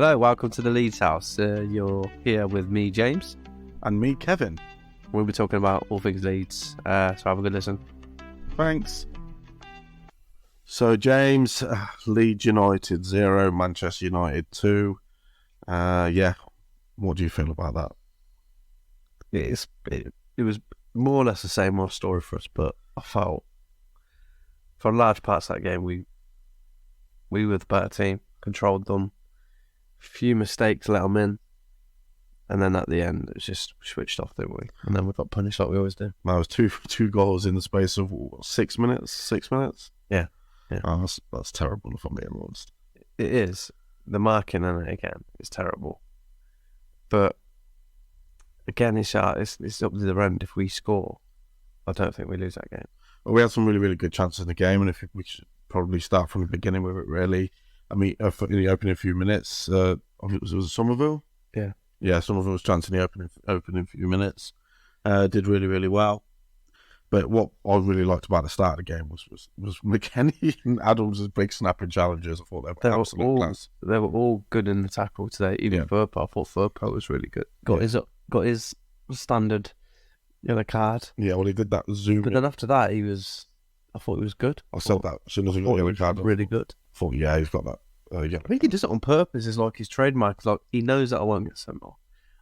Hello, welcome to the Leeds House. You're here with me, James. And me, Kevin. We'll be talking about all things Leeds, so have a good listen. Thanks. So, James, Leeds United 0, Manchester United 2. What do you feel about that? It was more or less the same old story for us, but I felt for large parts of that game we were the better team, controlled them. Few mistakes let them in, and then at the end it was just switched off, didn't we? And then we got punished like we always do. That was two goals in the space of 6 minutes. 6 minutes. Yeah. Oh, that's terrible if I'm being honest. It is. The marking in it again is terrible, but again it's up to the end. If we score, I don't think we lose that game. Well, we had some really, really good chances in the game, and if we should probably start from the beginning with it, really. I mean, in the opening few minutes, I think it was Somerville. Yeah, Somerville was chancing the opening few minutes. Did really, really well. But what I really liked about the start of the game was McKennie and Adams' big snapping challenges. I thought they were absolute class. They were all good in the tackle today. Even Furpo, I thought Furpo was really good. Got his standard yellow card. Yeah, well, he did that zoom. But then after that, I thought he was good. I said that as soon as he got the yellow card. Really good. I thought, yeah, he's got that. I think he does it on purpose. It's like his trademark. Like he knows that I won't get sent off.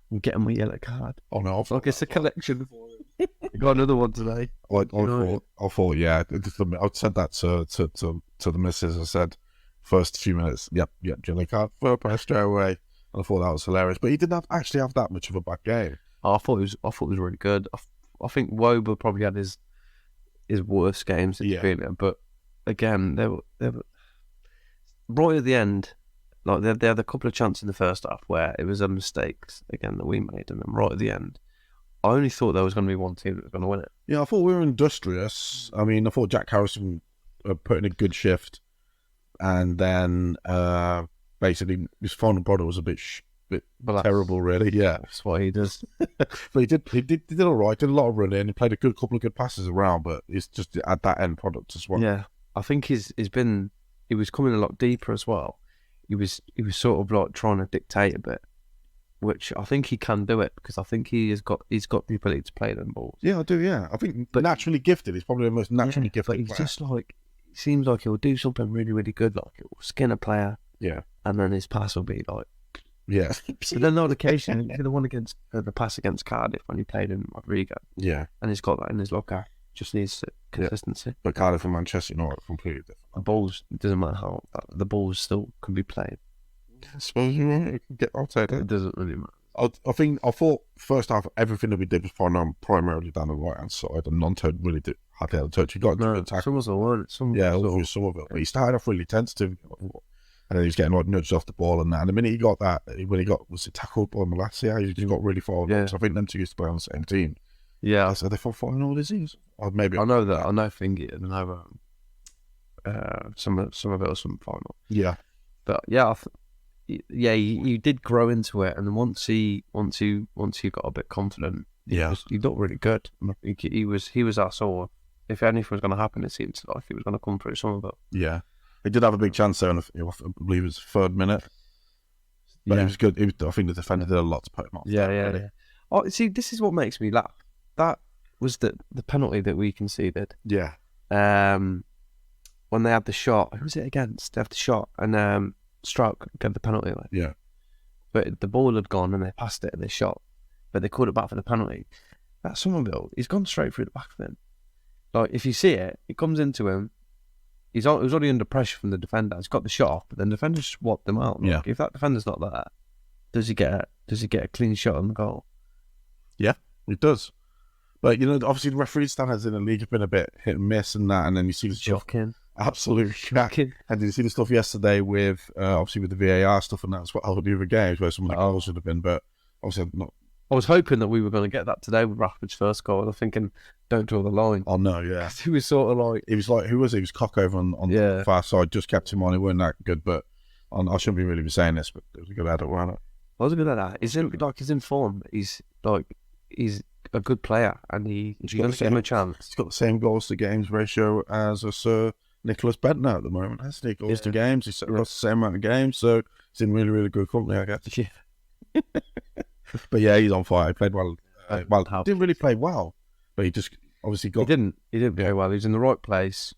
I'm getting my yellow card. Oh no! Like it's a collection for him. I got another one today. I thought, yeah. I said that to the missus. I said, first few minutes, yep, yellow card, Furpo straight away. And I thought that was hilarious. But he didn't actually have that much of a bad game. I thought it was really good. I think Woba probably had his worst games in Australia, but again, they were right at the end. Like they had a couple of chances in the first half where it was mistakes again that we made, and then right at the end, I only thought there was going to be one team that was going to win it. Yeah, I thought we were industrious. I mean, I thought Jack Harrison put in a good shift, and then basically his final product was a bit terrible, really. Yeah, that's what he does. But he did all right. Did a lot of running. He played a couple of good passes around, but it's just at that end product as well. Yeah, I think he was coming a lot deeper as well. He was sort of like trying to dictate a bit, which I think he can do it because I think he's got the ability to play them balls. Yeah, I do. Yeah, I think naturally gifted. He's probably the most naturally gifted. But he's player. Just like seems like he'll do something really, really good. Like he'll skin a player. Yeah, and then his pass will be like. Yeah. But then on occasion, the one against the pass against Cardiff when he played in Rodrigo. Yeah, and he's got that in his locker. Just needs consistency. Yeah. But Cardiff and Manchester United completely different. The balls, it doesn't matter how the balls still can be played. I suppose you're right. I'll take it. It doesn't really matter. I thought first half everything that we did was primarily down the right hand side, and Nonto really had the touch. He got into the tackle. Some was the one. Some of it. But he started off really tentative, and then he was getting like nudged off the ball and that. And the minute he got that, was it tackled by Malacia? He just got really far. Yeah. So I think them two used to play on the same team. Yeah. So they fought fighting all disease. Or maybe I know that. I know Thingy and I know some of it was some final. Yeah. But yeah, you did grow into it, and once he got a bit confident, he looked really good. He was our sort of, if anything was going to happen, it seemed like he was going to come through some of it. Yeah, he did have a big chance there, I believe it was the 3rd minute. But it was good. I think the defender did a lot to put him off. Yeah. Oh, see, this is what makes me laugh. That was the penalty that we conceded. Yeah. When they had the shot, who was it against? They had the shot, and Stroke gave the penalty away. Yeah. But the ball had gone and they passed it and they shot. But they called it back for the penalty. That Somerville, he's gone straight through the back of him. Like, if you see it, it comes into him. He was already under pressure from the defender. He's got the shot off, but then the defender swapped him out. Yeah. Like, if that defender's not there, does he get a clean shot on the goal? Yeah, he does. But, obviously the referee standards in the league have been a bit hit and miss and that, and then you see the shocking. Absolutely shocking. And did you see the stuff yesterday with, obviously with the VAR stuff and that as well, the other games where some of the goals should have been, but obviously not. I was hoping that we were going to get that today with Rashford's first goal. I'm thinking, don't draw the line. Oh no, yeah. He was sort of like... He was like, who was he? He was Cock over on the far side, just kept him on. He weren't that good, but I shouldn't be really saying this, but it was a good header, wasn't it? I was a good at that. He's in form. He's a good player, and you're going to give him a chance. He's got the same goals to games ratio as Sir Nicholas Bentner at the moment, hasn't he? Goals to games. He's got the same amount of games, so He's in really, really good company, I guess. Yeah. But yeah, he's on fire. He played well. Didn't really play well, but he just obviously got. He didn't play well. He was in the right place.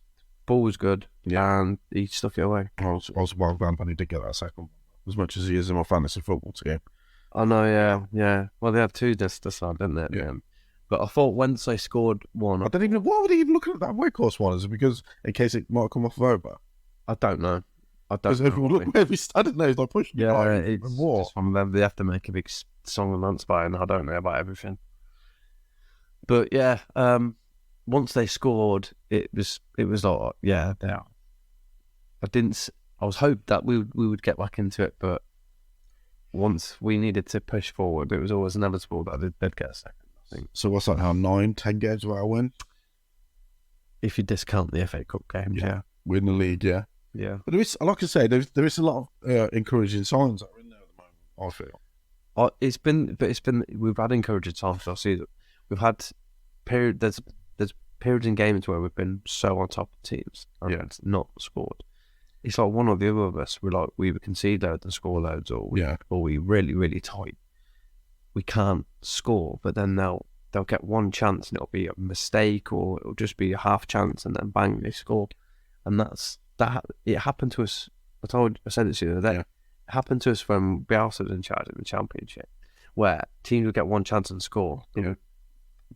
Ball was good, and he stuck it away. I was well glad when he did get that second one, as much as he is in my fantasy football team. I know, yeah. Well, they had two this time, didn't they? Yeah. But I thought once they scored one, I don't even know why were they even looking at that Waycourse one? Is it because in case it might come off of over? I don't know. Because everyone looked where I didn't know. He's like pushing. Yeah, it's just from them. They have to make a big song and dance by, and I don't know about everything. But yeah, once they scored, it was like yeah. I was hoped that we would get back into it, but once we needed to push forward, it was always inevitable that they'd get a second. I think. So what's that? How 9-10 games without a win? If you discount the FA Cup games, yeah. Win the league, yeah. Yeah. But there is, like I say, there is a lot of encouraging signs that are in there at the moment, I feel. We've had encouraging signs this season. We've had there's periods in games where we've been so on top of teams and not scored. It's like one or the other of us, we would concede loads and score loads, or we really, really tight. We can't score, but then they'll get one chance and it'll be a mistake, or it'll just be a half chance, and then bang, they score. And it happened to us. I said it to you the other day. Yeah. It happened to us when Bielsa was in charge in the Championship, where teams would get one chance and score. But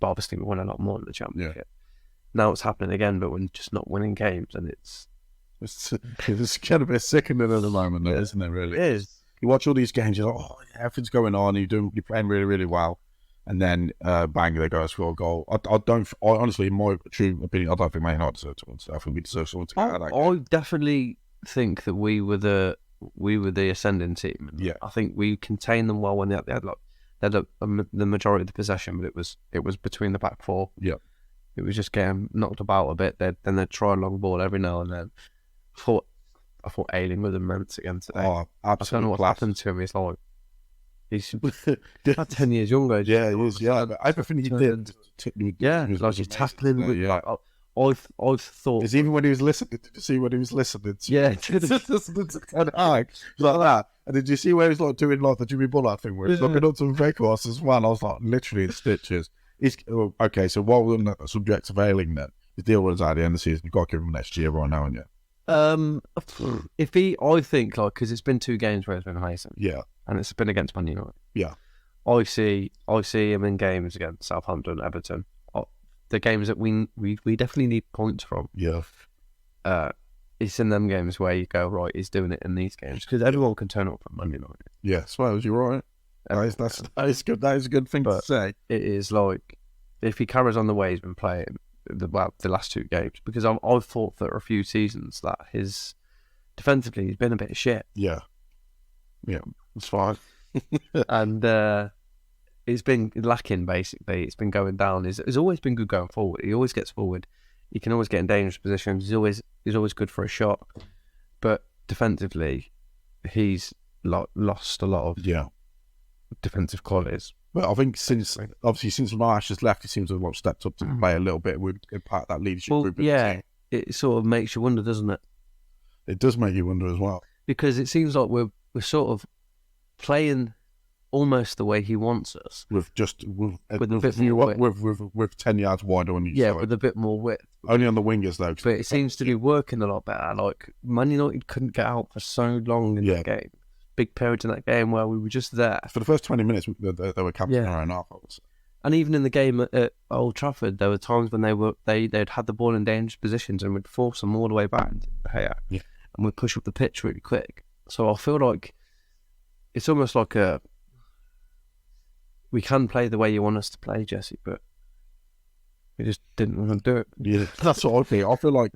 obviously we won a lot more in the Championship. Yeah. Now it's happening again, but we're just not winning games, and it's kind of a bit sickening at the moment, though, isn't it? Really, it is. You watch all these games, you're like, oh, everything's going on. You're playing really, really well, and then bang, they go and score a goal. I honestly, in my true opinion, I don't think Man Utd deserve to win. I think we deserve someone to get out of that game. I definitely think that we were the ascending team. Yeah, I think we contained them well when they had the majority of the possession, but it was between the back four. Yeah, it was just getting knocked about a bit. Then they'd try a long ball every now and then. I thought Ayling was immense again today. Oh, absolutely. I don't know what happened to him. He's about 10 years younger. Yeah, he is. Yeah, everything he did. Like he's tackling. Yeah. I've thought. It's even when he was listening. Did you see when he was listening? Yeah. Like that. And did you see where he was like doing like the Jimmy Bullard thing, where he's looking up to Waycourse as well? I was like literally in stitches. Okay, so while we're on the subject of Ayling, then his deal runs out at the end of the season. You've got to give him next year right now, haven't you? I think because it's been 2 games where it's been amazing. Yeah, and it's been against Man United. Yeah, I see him in games against Southampton, Everton, the games that we definitely need points from. Yeah, it's in them games where you go, right, he's doing it in these games, because everyone can turn up at Man United. Yeah, I suppose you're right. That is good. That is a good thing to say. It is like if he carries on the way he's been playing the last 2 games, because I've thought for a few seasons that his defensively he's been a bit of shit. Yeah, it's fine. And it's been lacking, basically. It's been going down. He's always been good going forward. He always gets forward. He can always get in dangerous positions. He's always good for a shot. But defensively, he's lost a lot of defensive qualities. Well, I think since Marsh has left, he seems to have stepped up to play a little bit with part of that leadership group. Yeah, it sort of makes you wonder, doesn't it? It does make you wonder as well, because it seems like we're sort of playing almost the way he wants us, with a bit more with 10 yards wider on each side. With a bit more width. Only on the wingers though. But it seems to be working a lot better. Like Man United couldn't get out for so long in that game. Big periods in that game where we were just there. For the first 20 minutes, they were camping around half of us. And even in the game at Old Trafford, there were times when they'd had the ball in dangerous positions and would force them all the way back to the and we'd push up the pitch really quick. So I feel like it's almost like we can play the way you want us to play, Jesse, but we just didn't want to do it. Yeah, that's what I think. I feel like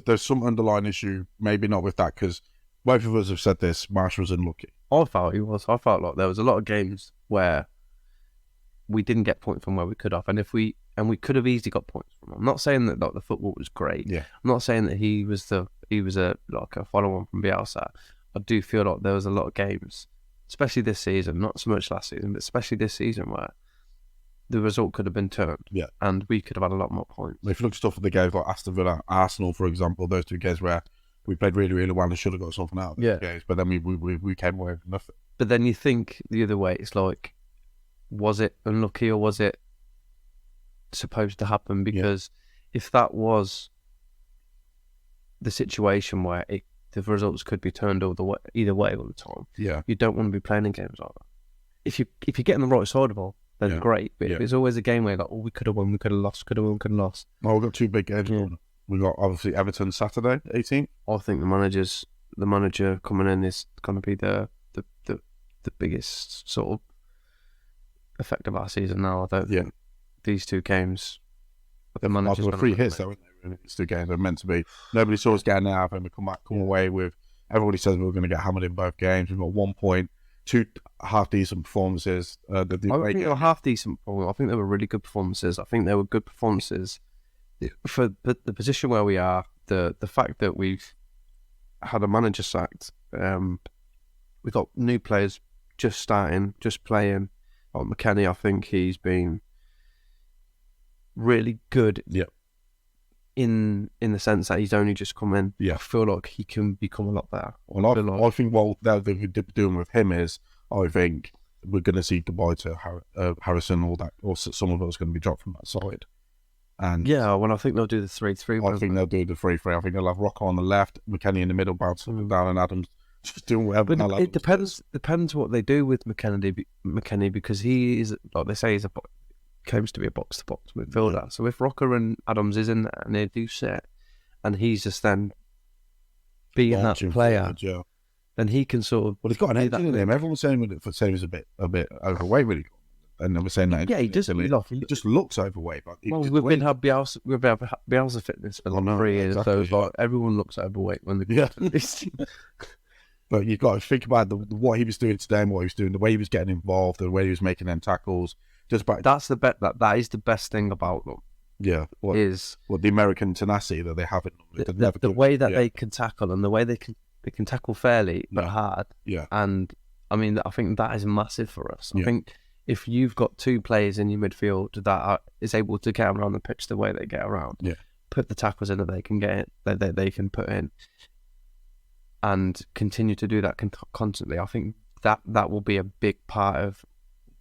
there's some underlying issue, maybe not with that, because both of us have said this. Marsh was unlucky. I felt he was. I felt like there was a lot of games where we didn't get points from where we could have, and we could have easily got points from him. I'm not saying that the football was great. Yeah. I'm not saying that he was a follow-on from Bielsa. I do feel like there was a lot of games, especially this season, not so much last season, but especially this season, where the result could have been turned. Yeah. And we could have had a lot more points. If you look at stuff at the games like Aston Villa, Arsenal, for example, those 2 games where we played really, really well and should have got something out of those games. But then we came away with nothing. But then you think the other way, it's like, was it unlucky or was it supposed to happen? Because if that was the situation where the results could be turned either way all the time, you don't want to be playing in games like that. If you're getting the right side of all, then great. But if it's always a game where like, we could have won, we could have lost, could have won, could have lost. Well, we've got 2 big games. We've got obviously Everton Saturday, 18th. I think the manager coming in is going to be the biggest sort of effect of our season now. I don't think these 2 games. The managers were 3 hits, though, weren't they? Really? These 2 games they're meant to be. Nobody saw us getting out, and we come away with. Everybody says we were going to get hammered in both games. We've got 1 point, 2 half decent performances. I think they were half decent. I think they were really good performances. I think they were good performances for the position where we are. The fact that we've had a manager sacked. We've got new players just starting, just playing. Like McKennie, I think he's been really good. In the sense that he's only just come in. I feel like he can become a lot better. Well, I think what they're doing with him is, I think we're going to see goodbye to Harrison, all that, or some of us going to be dropped from that side. And I think they'll do the 3-3. I think they'll do the 3-3. I think they'll have Rocco on the left, McKennie in the middle, bouncing down, and Adams just doing whatever. But it depends what they do with McKennie, because he is, like they say, claims to be a box-to-box midfielder. So if Rocker and Adams is in there and they do set, and he's just then being that player, then he can sort of. Well, he's got an edge in him. Everyone's saying he's a bit overweight, really. And they were saying that. Yeah, he does. He just looks overweight. But we've had Bielsa fitness for 3 years, exactly, so like everyone looks overweight when they go to this. But you've got to think about what he was doing today and what he was doing, the way he was getting involved, the way he was making them tackles. That's the that is the best thing about them. Yeah, the American tenacity that they have in them. The way that they can tackle, and the way they can tackle fairly but hard. Yeah, and I mean, I think that is massive for us. I think if you've got 2 players in your midfield that is able to get around the pitch the way they get around, put the tackles in that they can get that they can put in, and continue to do that constantly, I think that will be a big part of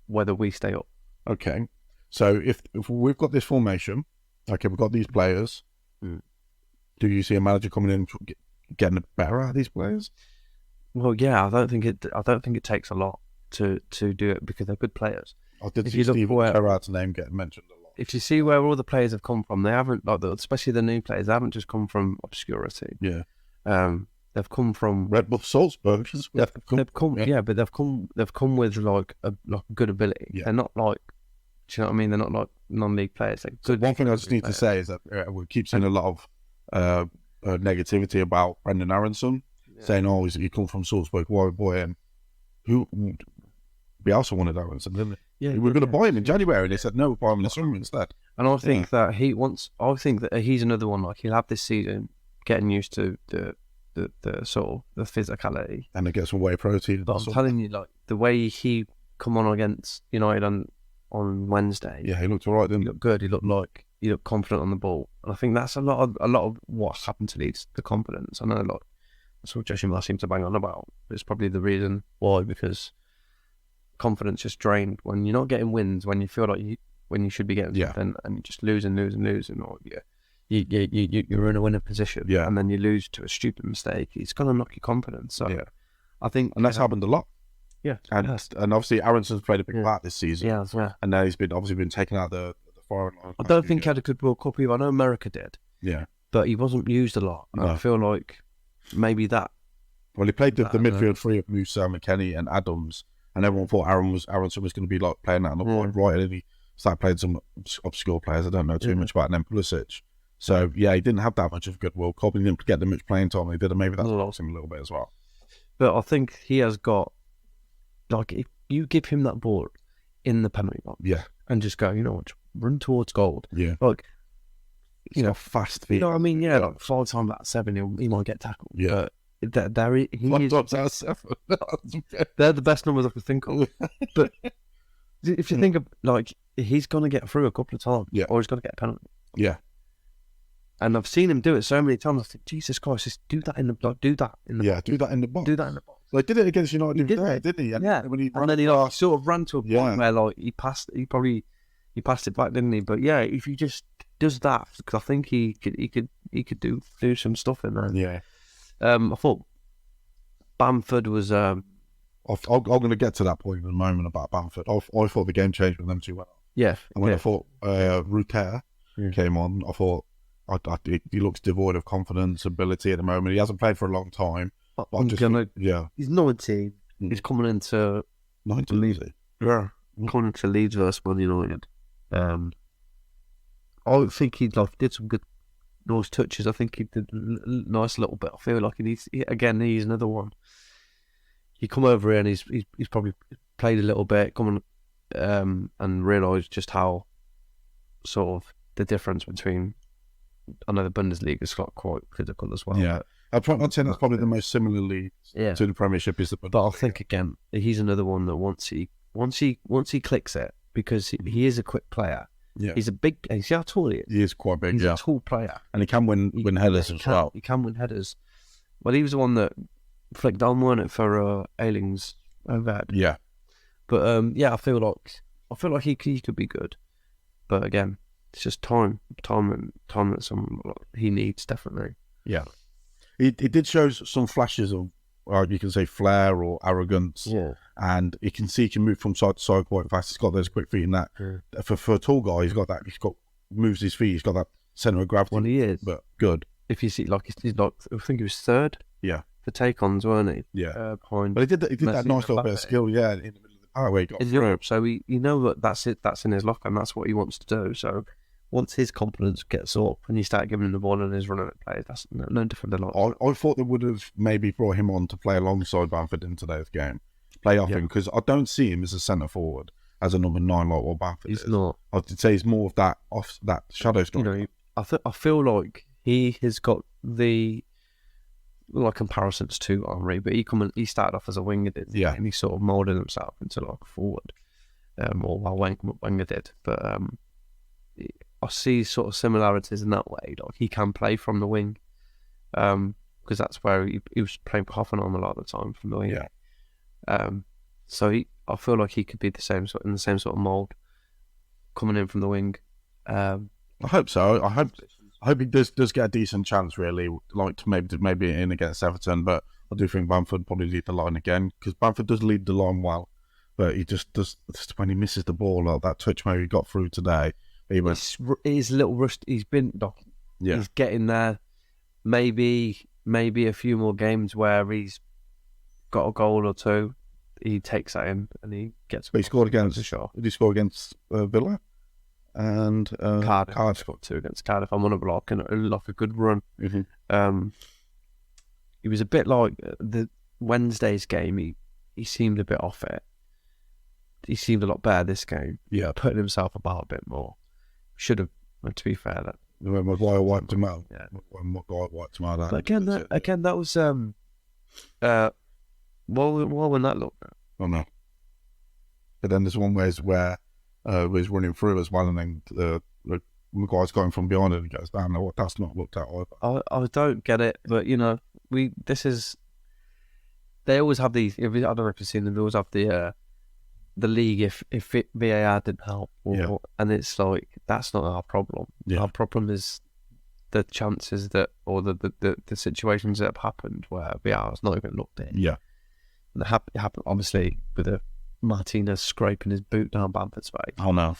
whether we stay up. Okay, so if we've got this formation, okay, we've got these players, do you see a manager coming in getting better out of these players? Well, yeah, I don't think it takes a lot to do it, because they're good players. I did see Steve Gerrard's name get mentioned a lot. If you see where all the players have come from, they haven't, especially the new players, they haven't just come from obscurity. Yeah. They've come from Red Bull Salzburg. But they've come with like good ability. Yeah. They're not like, do you know what I mean? They're not like non-league players. So one thing I just need to say is that we keep seeing a lot of negativity about Brendan Aronson, saying, "Oh, he come from Salzburg, boy," and who Bielsa wanted Aronson, didn't he? Yeah, we were going to buy him in January, and they said no, we'll buy him in the summer instead. And I think that I think that he's another one. Like, he'll have this season getting used to the sort of the physicality, and to get some whey protein. But I'm telling you, like, the way he come on against United on Wednesday, he looked all right, didn't he? He looked good. He looked confident on the ball, and I think that's a lot of what happened to Leeds, the confidence. I know, like, that's what Joshua Miller seems to bang on about. It's probably the reason why, because confidence just drained when you're not getting wins, when you feel like when you should be getting something, and you just losing, or you're in a winning position, and then you lose to a stupid mistake. It's going to knock your confidence. So I think, and that's happened a lot. Yeah, and obviously Aronson's played a big part this season. Yeah. And now he's been taken out the foreign line. I don't think he had a good World Cup either. I know America did. Yeah, but he wasn't used a lot. No. I feel like maybe that. Well, he played the midfield 3 of Musa, McKennie, and Adams, and everyone thought Aronson was going to be like playing that on the right, and he started playing some obscure players. I don't know too much about them, Pulisic. So yeah, he didn't have that much of a good World Cup. He didn't get that much playing time. He did, and maybe that's lost him a little bit as well. But I think he has got, like, if you give him that ball in the penalty box, and just go, you know what, run towards goal. Yeah, like, you know, fast feet. You know what I mean? Yeah, like 5 times out of 7, he might get tackled. Yeah. But they're the best numbers I could think of. But if you think of, like, he's going to get through a couple of times, or he's going to get a penalty. Yeah. And I've seen him do it so many times. I think, Jesus Christ, just do that in the box. do that in the box. Do that in the box. They did it against United, didn't he? And yeah. When and then he sort of ran to a point where like he passed it back, didn't he? But yeah, if he just does that, because I think he could do some stuff in there. Yeah. I thought Bamford was. I'm going to get to that point in a moment about Bamford. I thought the game changed when them two went on. Yeah. And when I thought Ruter came on, I thought he looks devoid of confidence, ability at the moment. He hasn't played for a long time. He's 19. He's coming into 19. Leeds. Yeah, coming into Leeds versus Man United. I think he did some good nice touches. I think he did a nice little bit. I feel like he's another one. He come over here and he's probably played a little bit, and realised just how sort of the difference between. I know the Bundesliga is quite critical as well. Yeah, I'd say that's probably the most similar league to the Premiership is the Bundesliga. But I think again he's another one that once he clicks it, because he is a quick player. Yeah, he's how tall he is. He is quite big. He's a tall player, and he can win headers as well. He can win headers. Well, he was the one that flicked on, wasn't it, for Ayling's overhead? Yeah, but I feel like he could be good, but again. It's just time that he needs, definitely. Yeah, he did show some flashes of, you can say, flair or arrogance. Yeah, and he can move from side to side quite fast. He's got those quick feet, and that for a tall guy, he's got that. Moves his feet. He's got that centre of gravity. Well, he is, but good. If you see, he's like, I think he was third. Yeah, for take-ons, weren't he? Yeah, but he did that nice little bit of skill. Yeah, in the middle of the power where he got in Europe. So you know that that's it. That's in his locker, and that's what he wants to do. So. Once his confidence gets up and you start giving him the ball and he's running at play, that's no different than I thought they would have maybe brought him on to play alongside Bamford in today's game, play off him, because I don't see him as a centre forward, as a number 9 like what Bamford is. He's not. I'd say he's more of that shadow striker. I feel like he has got the comparisons to Henry, but he started off as a winger, didn't he? And he sort of moulded himself into like a forward, or Wenger did, but I see sort of similarities in that way. Like he can play from the wing, because that's where he was playing for Hoffenheim a lot of the time from the wing. Yeah. So I feel like he could be in the same sort of mould, coming in from the wing. I hope so. I hope he does get a decent chance. Really, like to maybe in against Everton, but I do think Bamford probably lead the line again, because Bamford does lead the line well, but he just when he misses the ball, like that touch where he got through today. He's a little rushed. He's been, he's getting there. Maybe a few more games where he's got a goal or two. He takes that in and he gets. But he scored against a shot. Did he score against Villa? And Cardiff. Got 2 against Cardiff. I'm on a block and like a good run. Mm-hmm. He was a bit like the Wednesday's game. He seemed a bit off it. He seemed a lot better this game. Yeah, putting himself about a bit more. Should have, to be fair, that when Maguire wiped him out. Yeah, when Maguire wiped him out. But again, that was well when that looked. Oh no! But then there's one where he's running through as well, and then Maguire's going from behind and goes down. No, that's not looked at either. I don't get it, but they always have these. I don't know if you've seen them. They always have the league if VAR didn't help, and it's like that's not our problem. Our problem is the chances that, or the situations that have happened where VAR has not even looked at. Yeah, and it happened obviously with Martinez scraping his boot down Bamford's face. Oh no,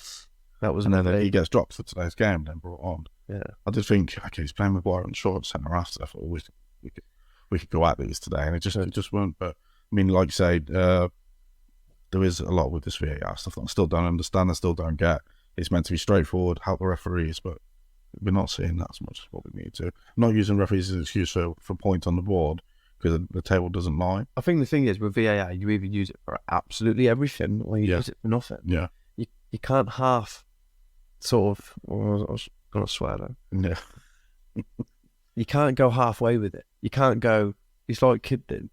that was. And then he gets dropped for today's game, then brought on. Yeah, I just think he's playing with Maguire on short centre after. I thought we could go at these today, and it just weren't. But I mean, like you say. There is a lot with this VAR stuff that I still don't understand. I still don't get. It's meant to be straightforward, help the referees, but we're not seeing that as much as what we need to. I'm not using referees as an excuse for points on the board, because the table doesn't lie. I think the thing is with VAR, you either use it for absolutely everything, or you use it for nothing. Yeah, you can't half sort of. I was gonna swear though. Yeah, you can't go halfway with it. You can't go. It's like some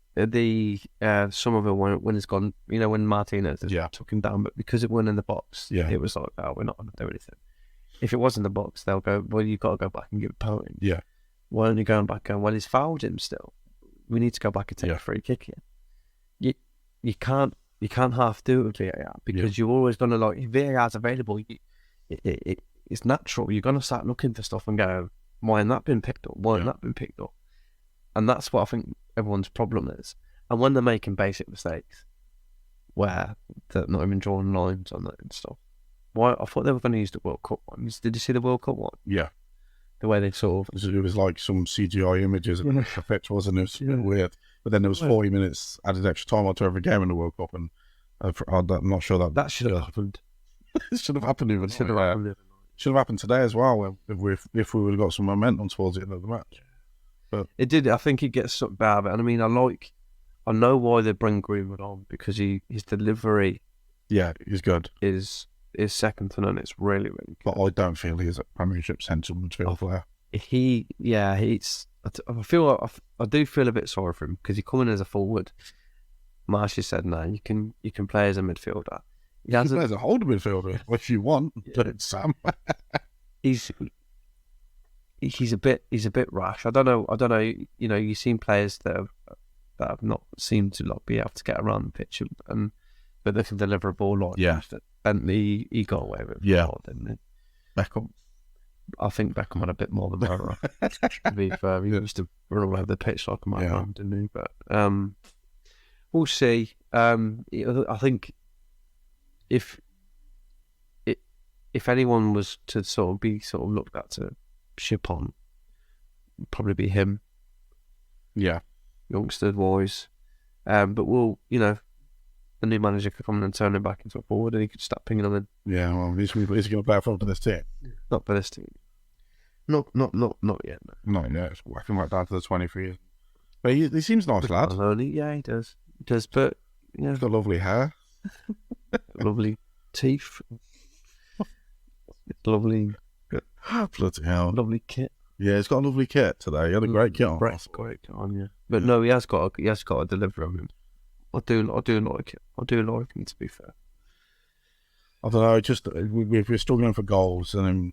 of it when it's gone, when Martinez took him down, but because it went in the box, it was like, oh, we're not going to do anything. if it was in the box, they'll go, well, you've got to go back and give a penalty. Yeah. Why aren't you going back going, well, he's fouled him still. We need to go back and take a free kick here. You can't half do it with VAR because you're always going to, like, if VAR's available, it's natural. You're going to start looking for stuff and go, why hasn't that been picked up? Why hasn't that been picked up? And that's what I think everyone's problem is. And when they're making basic mistakes, where they're not even drawing lines on it and stuff. Why? I thought they were going to use the World Cup one. Did you see the World Cup one? Yeah. The way they sort of... It was like some CGI images of the pitch, wasn't it? It was really weird. But then there was 40 minutes added extra time onto every game in the World Cup, and I'm not sure that should have happened. It should have happened even. Should have happened today as well, if we would have got some momentum towards the end of the match. But it did. I think he gets sucked out of it. And I mean, I know why they bring Greenwood on, because his delivery, he's good, is second to none. It's really, really good. But I don't feel he's a Premiership central midfield player. I do feel a bit sorry for him because he come in as a forward. Marshy said, "No, you can play as a midfielder. He can play as a holding midfielder if you want." Sam. He's a bit rash. I don't know. You know, you've seen players that have not seemed to be able to get around the pitch, but they can deliver a ball like that. Bentley, he got away with it, didn't he? Beckham. I think Beckham had a bit more than that. To be fair, he used to run all over the pitch like a madman, didn't he? But we'll see. I think if anyone was to sort of looked at to ship on, it'd probably be him. Yeah, youngster wise. But the new manager could come in and turn him back into a forward, and he could start pinging them in. Yeah, well, is he going to play for this team? Not for this team. Not yet. No. Not yet. It's whacking right down to the 23. But he seems nice, lad. Yeah, he does. He does, but he's got lovely hair, lovely teeth, lovely. Bloody hell! Lovely kit. Yeah, he's got a lovely kit today. He had a great kit on. Great kit on, yeah. But no, he has got a delivery on him. I do like it. I do like him, to be fair. I don't know. Just we're struggling for goals, and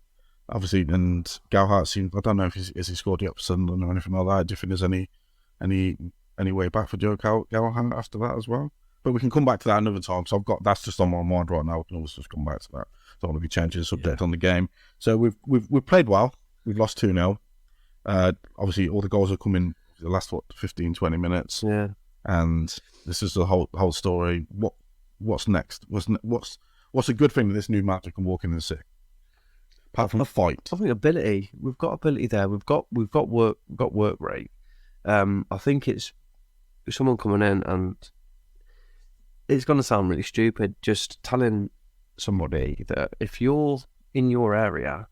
obviously, and Galhart seems. I don't know if he scored yet for Sunderland or anything like that. Do you think there's any way back for Joe Galhart after that as well? But we can come back to that another time. So that's just on my mind right now. We can always just come back to that. Don't want to be changing the subject on the game. So we've played well. We've lost 2-0. Obviously, all the goals have come in the last 15, 20 minutes. Yeah. And this is the whole story. What's next? What's a good thing that this new manager can walk in and see? Apart from the fight, I think ability. We've got ability there. We've got work rate. I think it's someone coming in, and it's going to sound really stupid, just telling somebody that if you're in your area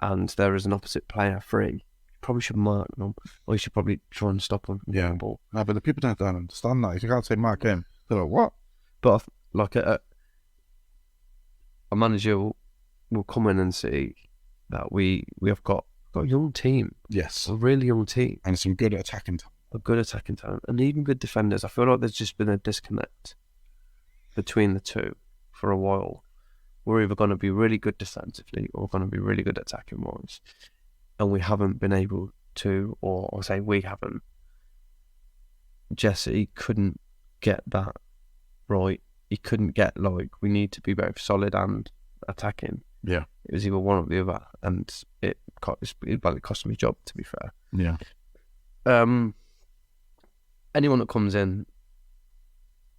and there is an opposite player free, you probably should mark them, or you should probably try and stop them. Yeah, but the people don't understand that. If you can't say mark him, they're like, what? But like a manager will come in and see that we have got a young team. Yes, a really young team, and some good attacking talent. A good attacking talent, and even good defenders. I feel like there's just been a disconnect between the two for a while. We're either going to be really good defensively or going to be really good attacking wise, and we haven't been able to, or I'll say we haven't. Jesse couldn't get that right. He couldn't get, we need to be both solid and attacking. Yeah, it was either one or the other, and it cost me a job, to be fair. Yeah. Anyone that comes in,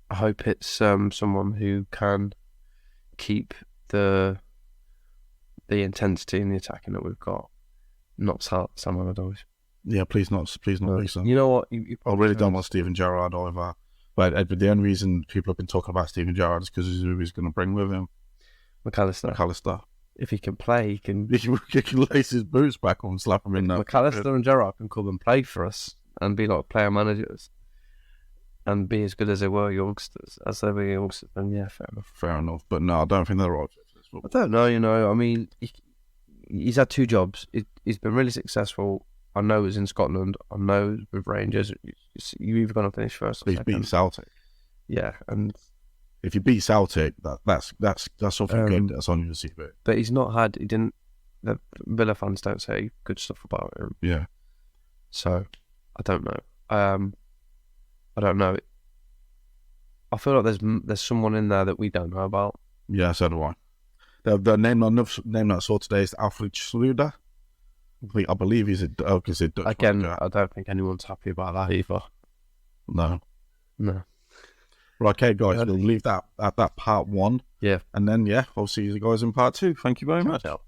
I hope it's someone who can keep the intensity and the attacking that we've got, not Sam Allardyce. Yeah, please not, Sam. You know what? I really don't want Steven Gerrard either. But the only reason people have been talking about Steven Gerrard is because who he's going to bring with him. McAllister. If he can play, he can lace his boots back on and slap him in there. McAllister and Gerrard can come and play for us and be like player managers and be as good as they were youngsters. As they were youngsters, then yeah, fair enough. Fair enough. But no, I don't think they're right. I don't know, I mean, he's had 2 jobs. He's been really successful. I know it was in Scotland. I know with Rangers. You're either going to finish first or second. He's beat Celtic. Yeah, and if you beat Celtic, that's something good. That's on your CV. But he's not had. the Villa fans don't say good stuff about him. Yeah. So I don't know. I don't know. I feel like there's someone in there that we don't know about. Yeah, so do I. The name that I saw today is Alfred Schluter. I believe he's a Dutch. Again, I don't think anyone's happy about that either. No. No. Right, okay, guys, we'll leave that at that part 1. Yeah. And then, I'll see you guys in part 2. Thank you very much. Ciao.